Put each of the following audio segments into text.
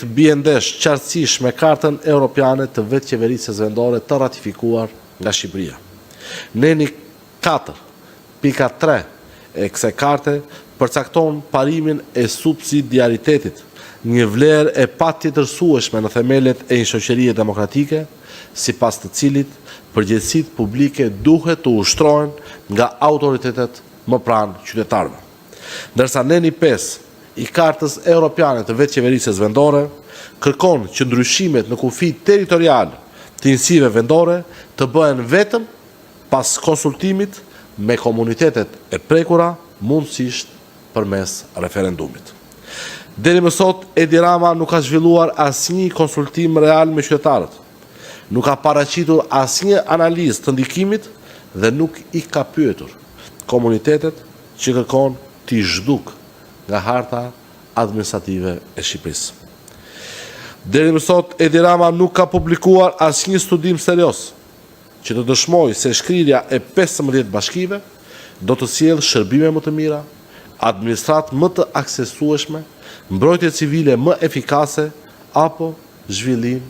projekt bie ndesh qartësisht me Kartën Europiane të Vetëqeverisjes Vendore të ratifikuar nga Shqipëria. Neni 4.3 e kësaj karte përcakton parimin e subsidiaritetit, një vlerë e patjetërsueshme në themelet e një shoqërie demokratike, sipas të cilit përgjegjësitë publike duhet të ushtrohen nga autoritetet më pranë qytetarëve. Ndërsa neni 5 i Kartës Europiane të Vetëqeverisjes Vendore kërkon që ndryshimet në kufi territorial të njësive vendore të bëhen vetëm pas konsultimit me komunitetet e prekura, mundësisht përmes referendumit. Deri më sot, Edi Rama nuk ka zhvilluar asnjë konsultim real me qytetarët, nuk ka paraqitur asnjë analizë të ndikimit dhe nuk i ka pyetur komunitetet që kërkon t'i zhduk nga harta administrative e Shqipërisë. Deri më sot, Edi Rama nuk ka publikuar asnjë studim serioz që të dëshmojë se shkrirja e 15 bashkive do të sjellë shërbime më të mira, administratë më të aksesueshme, mbrojtje civile më efikase apo zhvillim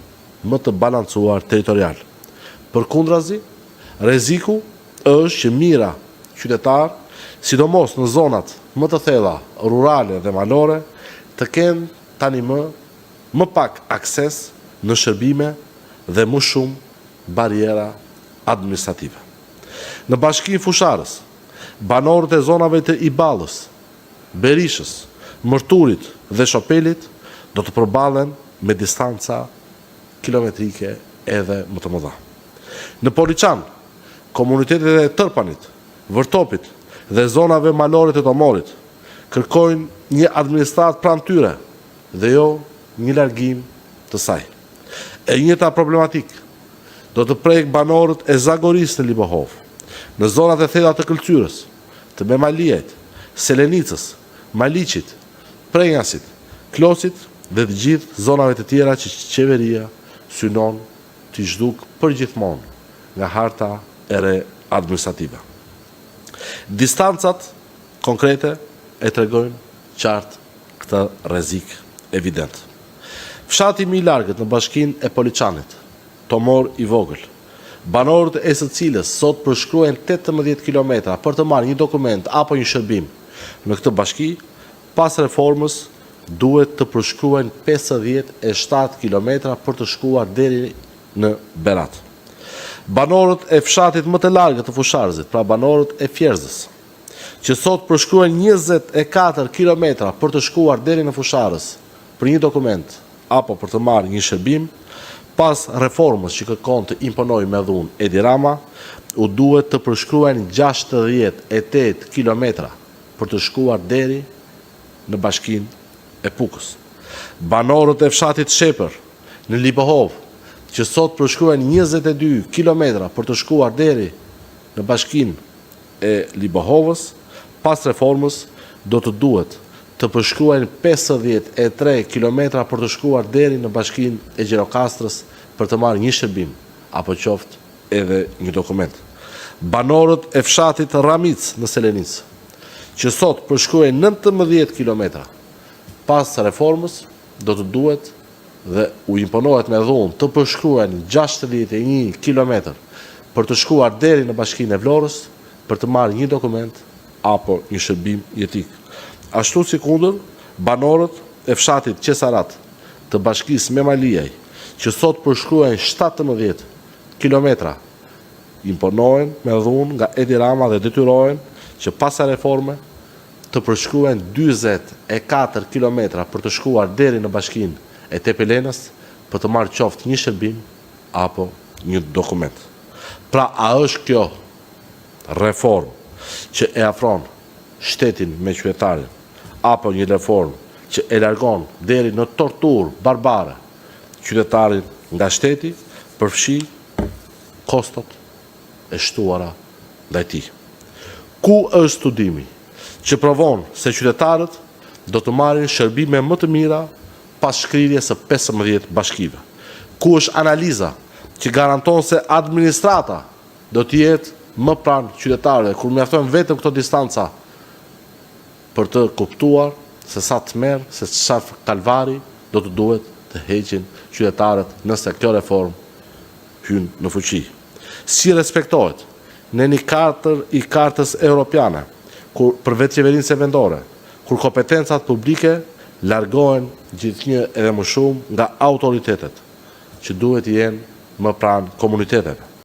më të balancuar territorial. Përkundrazi, rreziku është që mira qytetar, sidomos në zonat më të thella rurale dhe malore, të kenë tani më pak akses në shërbime dhe më shumë bariera administrative. Në bashkinë Fusharës, banorët e zonave të Iballës, Berishës, Mërturit dhe Shopelit do të përballen me distanca kilometrike edhe më të mëdha. Në Poliçan, komunitetet e Tërpanit, Vërtopit dhe zonave malore të Tomorit kërkojnë një administratë pranë tyre dhe jo një largim të saj. E njëjta problematikë do të prek banorët e Zagorisë në Libohov, në zonat e thella të Këlqyrës, të Memaliajt, Selenicës, Maliqit, Prenjasit, Klosit dhe të gjithë zonave të tjera që qeveria synon t'i zhduk përgjithmonë nga harta e re administrative. Distancat konkrete e tregojnë qartë këtë rrezik evident. Fshati më i largët në bashkinë e Poliçanit, Tomor i vogël, banorët e së cilës sot përshkruajnë 18 kilometra për të marrë një dokument apo një shërbim në këtë bashki, pas reformës duhet të përshkruajnë 57 kilometra për të shkuar deri në Berat. Banorët e fshatit më të largët të Fusharzit, pra banorët e Fjerzës, që sot përshkruajnë 24 kilometra për të shkuar deri në Fusharës për një dokument apo për të marrë një shërbim, pas reformës që kërkon të imponojë me dhunë Edi Rama, u duhet të përshkruajnë 68 kilometra për të shkuar deri në bashkinë e Pukës. Banorët e fshatit Shepër në Libohov, që sot përshkruajnë 22 kilometra për të shkuar deri në bashkinë e Libohovës, pas reformës do të duhet të përshkruajnë 53 kilometra për të shkuar deri në bashkinë e Gjirokastrës për të marrë një shërbim apo qoftë edhe një dokument. Banorët e fshatit Ramic në Selenicë, që sot përshkruajnë 19 kilometra, pas reformës do të duhet dhe u imponohet me dhunë të përshkruajnë 61 kilometër për të shkuar deri në bashkinë e Vlorës për të marrë një dokument apo një shërbim jetik. Ashtu si kundër, banorët e fshatit Qesarat të bashkisë Memaliaj, që sot përshkruajnë 17 kilometra, imponohen me dhunë nga Edi Rama dhe detyrohen që pas reforme të përshkruajnë 24 kilometra për të shkuar deri në bashkinë e Tepelenës për të marrë qoftë një shërbim apo një dokument. Pra, a është kjo reformë që e afron shtetin me qytetarin, apo një reformë që e largon deri në torturë barbare qytetarin nga shteti, përfshi kostot e shtuara ndaj tij. Ku është studimi që provon se qytetarët do të marrin shërbime më të mira pas shkrirjes së 15 bashkive? Ku është analiza që garanton se administrata do të jetë më pranë qytetarëve, kur mjaftojnë vetëm këto distanca për të kuptuar se sa të merë, se çfarë kalvari do të duhet të heqin qytetarët nëse kjo reform hyn në fuqi. Si respektohet në një kartër i kartës europiane, kur për vetë qeverinë vendore, kur kompetencat publike largohen gjithnjë edhe më shumë nga autoritetet, që duhet jenë më pranë komuniteteve.